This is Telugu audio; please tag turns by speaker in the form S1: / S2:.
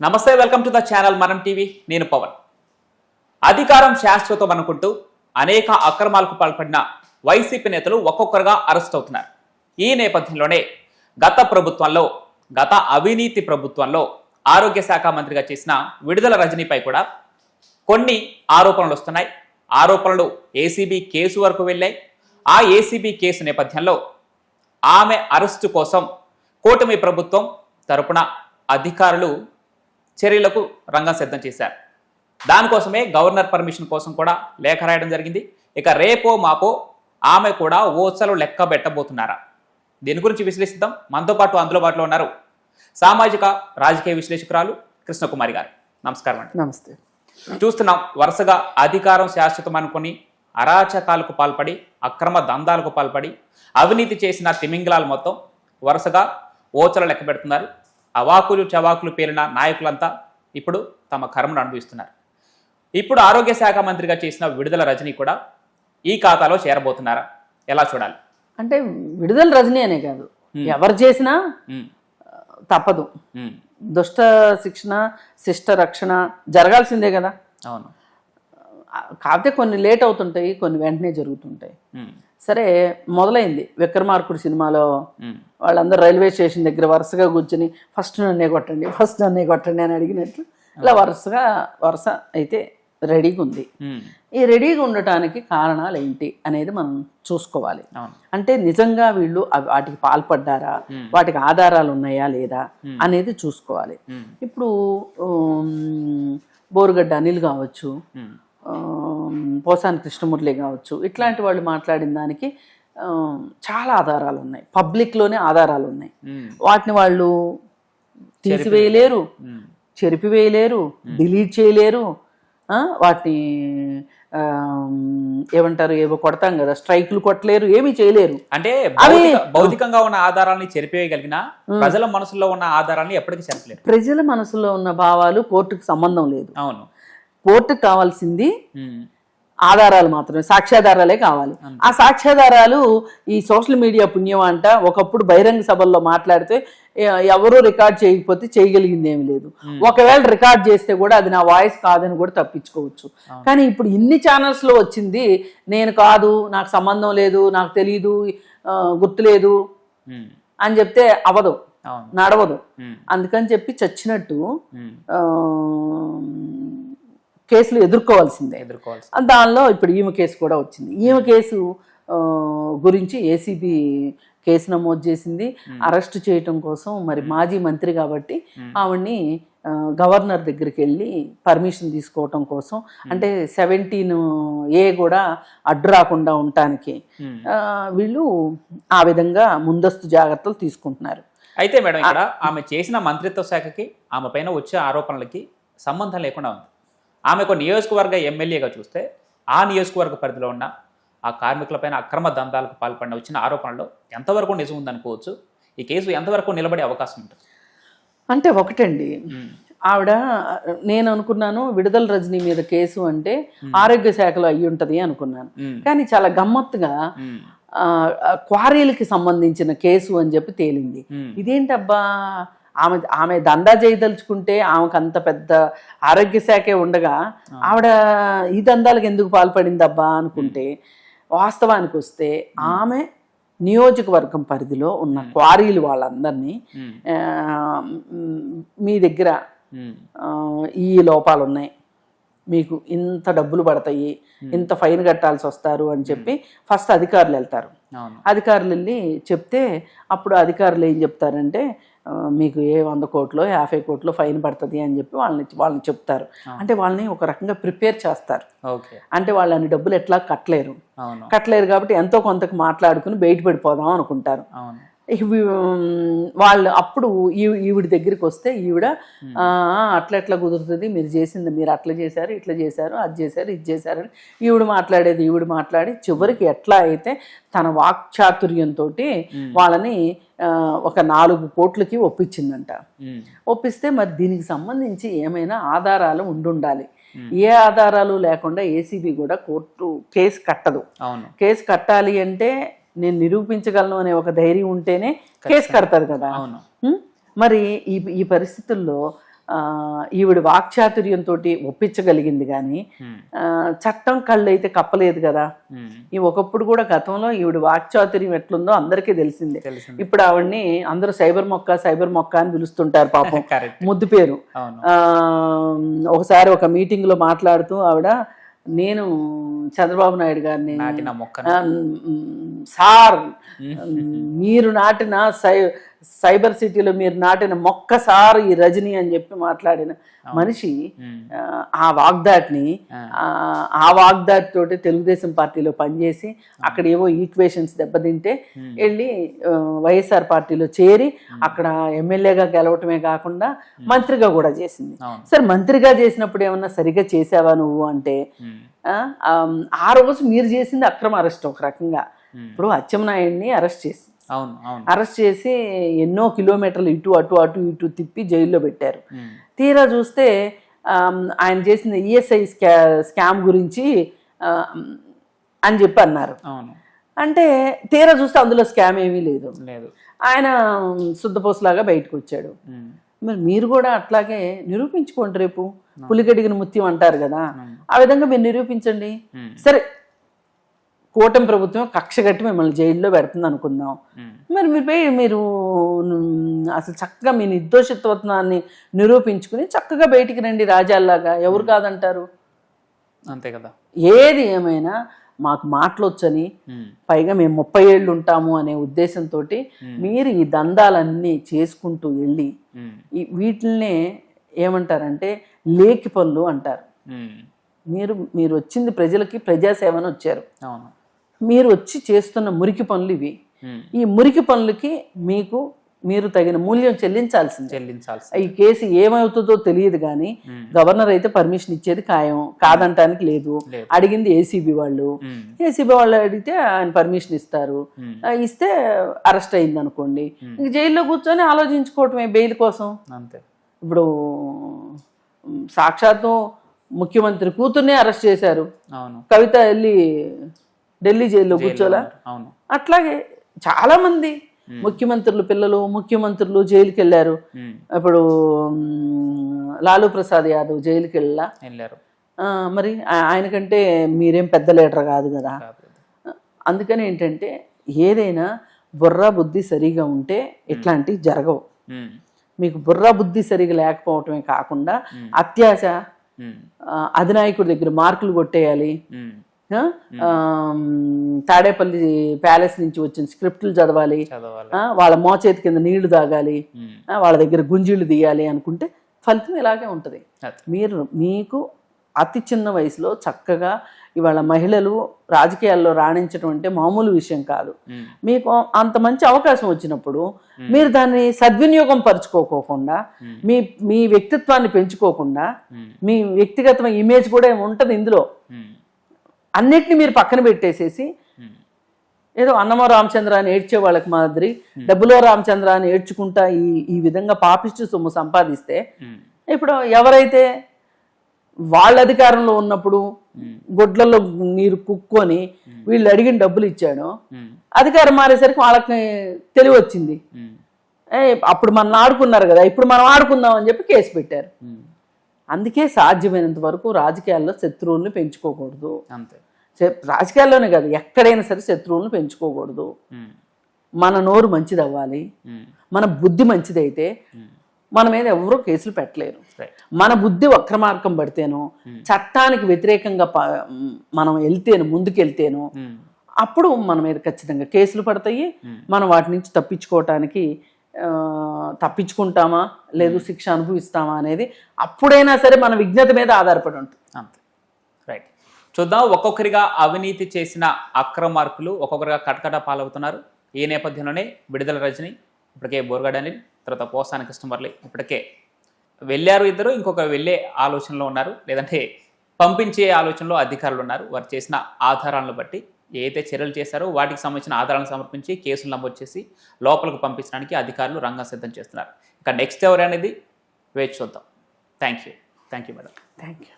S1: నమస్తే, వెల్కమ్ టు ద ఛానల్ మనం టీవీ. నేను పవన్. అధికారం శాశ్వతం అనుకుంటూ అనేక అక్రమాలకు పాల్పడిన వైసీపీ నేతలు ఒక్కొక్కరుగా అరెస్ట్ అవుతున్నారు. ఈ నేపథ్యంలోనే గత అవినీతి ప్రభుత్వంలో ఆరోగ్య శాఖ మంత్రిగా చేసిన విడుదల రజనీపై కూడా కొన్ని ఆరోపణలు వస్తున్నాయి. ఆరోపణలు ఏసీబీ కేసు వరకు వెళ్ళాయి. ఆ ఏసీబీ కేసు నేపథ్యంలో ఆమె అరెస్టు కోసం కూటమి ప్రభుత్వం తరపున అధికారులు చర్యలకు రంగం సిద్ధం చేశారు. దానికోసమే గవర్నర్ పర్మిషన్ కోసం కూడా లేఖ రాయడం జరిగింది. ఇక రేపో మాపో ఆమె కూడా ఓచలు లెక్క పెట్టబోతున్నారా? దీని గురించి విశ్లేషిద్దాం. మనతో పాటు అందుబాటులో ఉన్నారు సామాజిక రాజకీయ విశ్లేషకురాలు కృష్ణకుమారి గారు. నమస్కారం అండి.
S2: నమస్తే.
S1: చూస్తున్నాం, వరుసగా అధికారం శాశ్వతం అనుకుని అరాచకాలకు పాల్పడి, అక్రమ దందాలకు పాల్పడి, అవినీతి చేసిన తిమింగలాలు మొత్తం వరుసగా ఓచలు లెక్క పెడుతున్నారు. అవాకులు చవాకులు పేలిన నాయకులంతా ఇప్పుడు తమ కర్మను అనుభవిస్తున్నారు. ఇప్పుడు ఆరోగ్య శాఖ మంత్రిగా చేసిన విడుదల రజనీ కూడా ఈ ఖాతాలో చేరబోతున్నారా? ఎలా చూడాలి?
S2: అంటే విడుదల రజనీ అనే కాదు, ఎవరు చేసినా తప్పదు. దుష్ట శిక్షణ, శిష్ట రక్షణ జరగాల్సిందే కదా.
S1: అవును.
S2: కాకపోతే కొన్ని లేట్ అవుతుంటాయి, కొన్ని వెంటనే జరుగుతుంటాయి. సరే, మొదలైంది విక్రమార్కుడు సినిమాలో వాళ్ళందరూ రైల్వే స్టేషన్ దగ్గర వరుసగా కూర్చొని ఫస్ట్ నన్నే కొట్టండి అని అడిగినట్లు ఇలా వరుస అయితే రెడీగా ఉంది. ఈ రెడీగా ఉండటానికి కారణాలు ఏంటి అనేది మనం చూసుకోవాలి. అంటే నిజంగా వీళ్ళు వాటికి పాల్పడ్డారా, వాటికి ఆధారాలు ఉన్నాయా లేదా అనేది చూసుకోవాలి. ఇప్పుడు బోరుగడ్డ అనిల్ కావచ్చు, పోసాని కృష్ణమురళి కావచ్చు, ఇట్లాంటి వాళ్ళు మాట్లాడిన దానికి చాలా ఆధారాలు ఉన్నాయి, పబ్లిక్లోనే ఆధారాలు ఉన్నాయి. వాటిని వాళ్ళు తీసివేయలేరు, చెరిపివేయలేరు, డిలీట్ చేయలేరు. వాటిని ఏమంటారు, ఏవో కొడతాం కదా, స్ట్రైక్లు కొట్టలేరు, ఏమీ చేయలేరు.
S1: అంటే భౌతికంగా ఉన్న ఆధారాన్ని చెరిపేయగలిగిన ప్రజల మనసులో ఉన్న ఆధారాన్ని ఎప్పటికీ చెరపలేరు.
S2: ప్రజల మనసులో ఉన్న భావాలు కోర్టుకు సంబంధం లేదు.
S1: అవును.
S2: కోర్టుకు కావాల్సింది ఆధారాలు మాత్రమే, సాక్ష్యాధారాలే కావాలి. ఆ సాక్ష్యాధారాలు ఈ సోషల్ మీడియా పుణ్యం అంట. ఒకప్పుడు బహిరంగ సభల్లో మాట్లాడితే ఎవరూ రికార్డ్ చేయకపోతే చేయగలిగింది ఏమి లేదు. ఒకవేళ రికార్డ్ చేస్తే కూడా అది నా వాయిస్ కాదని కూడా తప్పించుకోవచ్చు. కానీ ఇప్పుడు ఇన్ని ఛానల్స్ లో వచ్చింది, నేను కాదు, నాకు సంబంధం లేదు, నాకు తెలీదు, గుర్తులేదు అని చెప్తే అవదు, నడవదు. అందుకని చెప్పి చచ్చినట్టు కేసులు ఎదుర్కోవాల్సిందే. దానిలో ఇప్పుడు ఈమె కేసు కూడా వచ్చింది. ఈమె కేసు గురించి ఏసీబీ కేసు నమోదు చేసింది, అరెస్ట్ చేయటం కోసం. మరి మాజీ మంత్రి కాబట్టి ఆవిడ్ని గవర్నర్ దగ్గరికి వెళ్ళి పర్మిషన్ తీసుకోవటం కోసం, అంటే 17A కూడా అడ్డు రాకుండా ఉండటానికి వీళ్ళు ఆ విధంగా ముందస్తు జాగ్రత్తలు తీసుకుంటున్నారు.
S1: అయితే మేడం, ఇక్కడ ఆమె చేసిన మంత్రిత్వ శాఖకి ఆమె పైన వచ్చే ఆరోపణలకి సంబంధం లేకుండా ఉంది. ఆమె ఒక నియోజకవర్గ ఎమ్మెల్యేగా చూస్తే ఆ నియోజకవర్గ పరిధిలో ఉన్న ఆ కార్మికులపైన అక్రమ దందాలకు పాల్పడిన వచ్చిన ఆరోపణలో ఎంతవరకు నిజం ఉందనుకోవచ్చు? ఈ కేసు ఎంతవరకు నిలబడే అవకాశం ఉంటుంది?
S2: అంటే ఒకటండి, ఆవిడ, నేను అనుకున్నాను విడుదల రజనీ మీద కేసు అంటే ఆరోగ్య శాఖలో అయ్యి ఉంటది అనుకున్నాను. కానీ చాలా గమ్మత్తుగా క్వారీలకి సంబంధించిన కేసు అని చెప్పి తేలింది. ఇదేంటబ్బా, ఆమె దందా చేయదలుచుకుంటే ఆమెకు అంత పెద్ద ఆరోగ్య శాఖే ఉండగా ఆవిడ ఈ దందాలకు ఎందుకు పాల్పడిందబ్బా అనుకుంటే, వాస్తవానికి వస్తే ఆమె నియోజకవర్గం పరిధిలో ఉన్న క్వారీలు వాళ్ళందరినీ మీ దగ్గర ఈ లోపాలు ఉన్నాయి, మీకు ఇంత డబ్బులు పడతాయి, ఇంత ఫైన్ కట్టాల్సి వస్తారు అని చెప్పి ఫస్ట్ అధికారులు వెళ్తారు. అధికారులు వెళ్ళి చెప్తే అప్పుడు అధికారులు ఏం చెప్తారంటే, మీకు 100 కోట్లు 50 కోట్లు ఫైన్ పడుతుంది అని చెప్పి వాళ్ళని చెప్తారు. అంటే వాళ్ళని ఒక రకంగా ప్రిపేర్ చేస్తారు. అంటే వాళ్ళని డబ్బులు ఎట్లా కట్టలేరు కాబట్టి ఎంతో కొంతకు మాట్లాడుకుని బయట పడిపోదాం అనుకుంటారు. వాళ్ళు అప్పుడు ఈవిడి దగ్గరికి వస్తే ఈవిడ అట్లా కుదురుతుంది, మీరు అట్లా చేశారు, ఇట్లా చేశారు, అది చేశారు, ఇది చేశారు అని ఈవిడ మాట్లాడి చివరికి ఎట్లా అయితే తన వాక్చాతుర్యంతో వాళ్ళని ఒక 4 కోట్లకి ఒప్పించిందంట. ఒప్పిస్తే మరి దీనికి సంబంధించి ఏమైనా ఆధారాలు ఉండాలి. ఏ ఆధారాలు లేకుండా ఏసీబీ కూడా కోర్టు కేసు కట్టదు. కేసు కట్టాలి అంటే నేను నిరూపించగలను అనే ఒక ధైర్యం ఉంటేనే కేసు కడతారు కదా. మరి ఈ పరిస్థితుల్లో ఈవిడ వాక్చాతుర్యంతో ఒప్పించగలిగింది కానీ చట్టం కళ్ళు అయితే కప్పలేదు కదా. ఈ ఒకప్పుడు కూడా గతంలో ఈవిడ వాక్చాతుర్యం ఎట్లుందో అందరికీ తెలిసిందే. ఇప్పుడు ఆవిడ్ని అందరూ సైబర్ మొక్క అని పిలుస్తుంటారు పాపం, ముద్దు పేరు. ఒకసారి ఒక మీటింగ్ లో మాట్లాడుతూ ఆవిడ, నేను చంద్రబాబు నాయుడు గారిని సార్ మీరు నాటిన సైబర్ సిటీలో మీరు నాటిన మొక్క సార్ ఈ రజనీ అని చెప్పి మాట్లాడిన మనిషి ఆ వాగ్దాటి తోటి తెలుగుదేశం పార్టీలో పనిచేసి అక్కడ ఏవో ఈక్వేషన్స్ దెబ్బతింటే వెళ్ళి వైఎస్ఆర్ పార్టీలో చేరి అక్కడ ఎమ్మెల్యేగా గెలవటమే కాకుండా మంత్రిగా కూడా చేసింది. సరే మంత్రిగా చేసినప్పుడు ఏమన్నా సరిగా చేసావా నువ్వు అంటే ఆ రోజు మీరు చేసింది అక్రమ అరెస్ట్ ఒక రకంగా. ఇప్పుడు అచ్చెన్నాయుడిని అరెస్ట్ చేసి ఎన్నో కిలోమీటర్లు ఇటు అటు తిప్పి జైల్లో పెట్టారు. తీరా చూస్తే ఆయన చేసిన ఈఎస్ఐ స్కామ్ గురించి అని చెప్పి అన్నారు. అంటే తీరా చూస్తే అందులో స్కామ్ ఏమీ లేదు, ఆయన శుద్ధపోసులాగా బయటకు వచ్చాడు. మరి మీరు కూడా అట్లాగే నిరూపించుకోండి, రేపు పులిగడిగిన ముత్యం అంటారు కదా, ఆ విధంగా మీరు నిరూపించండి. సరే కూటమి ప్రభుత్వం కక్ష కట్టి మిమ్మల్ని జైల్లో పెడుతుంది అనుకుందాం, మరి మీరు అసలు చక్కగా మీ నిర్దోషిత్వాన్ని నిరూపించుకుని చక్కగా బయటికి రండి రాజాల్లాగా, ఎవరు కాదంటారు?
S1: అంతే కదా.
S2: ఏది ఏమైనా మాకు మాటలొచ్చని, పైగా మేము 30 ఏళ్ళు ఉంటాము అనే ఉద్దేశంతో మీరు ఈ దందాలన్నీ చేసుకుంటూ వెళ్ళి వీటిల్నే ఏమంటారంటే లేకి పనులు అంటారు. మీరు వచ్చింది ప్రజలకి ప్రజాసేవను వచ్చారు, మీరు వచ్చి చేస్తున్న మురికి పనులు ఇవి. ఈ మురికి పనులకి మీరు తగిన మూల్యం చెల్లించాల్సింది. ఈ కేసు ఏమవుతుందో తెలియదు కానీ గవర్నర్ అయితే పర్మిషన్ ఇచ్చేది ఖాయం, కాదంటానికి లేదు. అడిగింది ఏసీబీ వాళ్ళు అడిగితే ఆయన పర్మిషన్ ఇస్తారు. ఇస్తే అరెస్ట్ అయింది అనుకోండి, ఇంక జైల్లో కూర్చొని ఆలోచించుకోవటమే బెయిల్ కోసం. ఇప్పుడు సాక్షాత్తు ముఖ్యమంత్రి కూతుర్నే అరెస్ట్ చేశారు, కవిత వెళ్ళి ఢిల్లీ జైల్లో కూర్చోలా. అట్లాగే చాలా మంది ముఖ్యమంత్రులు పిల్లలు ముఖ్యమంత్రులు జైలుకి వెళ్ళారు. ఇప్పుడు లాలూ ప్రసాద్ యాదవ్ జైలుకి వెళ్ళారు. మరి ఆయనకంటే మీరేం పెద్ద లీడర్ కాదు కదా. అందుకని ఏంటంటే ఏదైనా బుర్రా బుద్ధి సరిగా ఉంటే ఇట్లాంటివి జరగవు. మీకు బుర్రా బుద్ధి సరిగా లేకపోవటమే కాకుండా అత్యాశ, అధినాయకుడి దగ్గర మార్కులు కొట్టేయాలి, తాడేపల్లి ప్యాలెస్ నుంచి వచ్చిన స్క్రిప్ట్లు చదవాలి, వాళ్ళ మోచేతి కింద నీళ్లు తాగాలి, వాళ్ళ దగ్గర గుంజీళ్లు తీయాలి అనుకుంటే ఫలితం ఇలాగే ఉంటుంది. మీకు అతి చిన్న వయసులో చక్కగా ఇవాళ మహిళలు రాజకీయాల్లో రాణించడం అంటే మామూలు విషయం కాదు. మీకు అంత మంచి అవకాశం వచ్చినప్పుడు మీరు దాన్ని సద్వినియోగం పరుచుకోకుండా, మీ వ్యక్తిత్వాన్ని పెంచుకోకుండా, మీ వ్యక్తిగత ఇమేజ్ కూడా ఉంటుంది ఇందులో, అన్నిటిని మీరు పక్కన పెట్టేసేసి ఏదో అన్నమో రామచంద్ర అని ఏడ్చే వాళ్ళకి మాదిరి డబ్బులో రామచంద్ర అని ఏడ్చుకుంటా ఈ విధంగా పాపిష్టి సొమ్ము సంపాదిస్తే, ఇప్పుడు ఎవరైతే వాళ్ళ అధికారంలో ఉన్నప్పుడు గొడ్లలో నీరు కుక్కొని వీళ్ళు అడిగిన డబ్బులు ఇచ్చాడో, అధికారం మారేసరికి వాళ్ళకి తెలివి వచ్చింది, అప్పుడు మనం ఆడుకున్నారు కదా, ఇప్పుడు మనం ఆడుకుందాం అని చెప్పి కేసు పెట్టారు. అందుకే సాధ్యమైనంత వరకు రాజకీయాల్లో శత్రువుల్ని పెంచుకోకూడదు. రాజకీయాల్లోనే కాదు, ఎక్కడైనా సరే శత్రువులను పెంచుకోకూడదు. మన నోరు మంచిది అవ్వాలి, మన బుద్ధి మంచిదైతే మన మీద ఎవరూ కేసులు పెట్టలేరు. మన బుద్ధి వక్రమార్గం పడితేనో, చట్టానికి వ్యతిరేకంగా మనం ముందుకెళ్తేనో అప్పుడు మన మీద ఖచ్చితంగా కేసులు పడతాయి. మనం వాటి నుంచి తప్పించుకుంటామా లేదు శిక్ష అనుభవిస్తామా అనేది అప్పుడైనా సరే మన విజ్ఞత మీద ఆధారపడి ఉంటుంది.
S1: అంతే. రైట్. చూద్దాం, ఒక్కొక్కరిగా అవినీతి చేసిన అక్రమార్కులు ఒక్కొక్కరిగా కటకట పాలవుతున్నారు. ఈ నేపథ్యంలోనే విడుదల రజని, ఇప్పటికే బోర్గడ్ అనిల్, తర్వాత పోసాని కృష్ణమురళి ఇప్పటికే వెళ్ళారు. ఇద్దరు ఇంకొక వెళ్ళే ఆలోచనలో ఉన్నారు, లేదంటే పంపించే ఆలోచనలో అధికారులు ఉన్నారు. వారు చేసిన ఆధారాలను బట్టి ఏదైతే చర్యలు చేశారో వాటికి సంబంధించిన ఆధారాలను సమర్పించి కేసులు నమోదు చేసి లోపలికి పంపించడానికి అధికారులు రంగం సిద్ధం చేస్తున్నారు. ఇక నెక్స్ట్ ఎవరు అనేది వేచి చూద్దాం. Thank you madam.
S2: Thank you.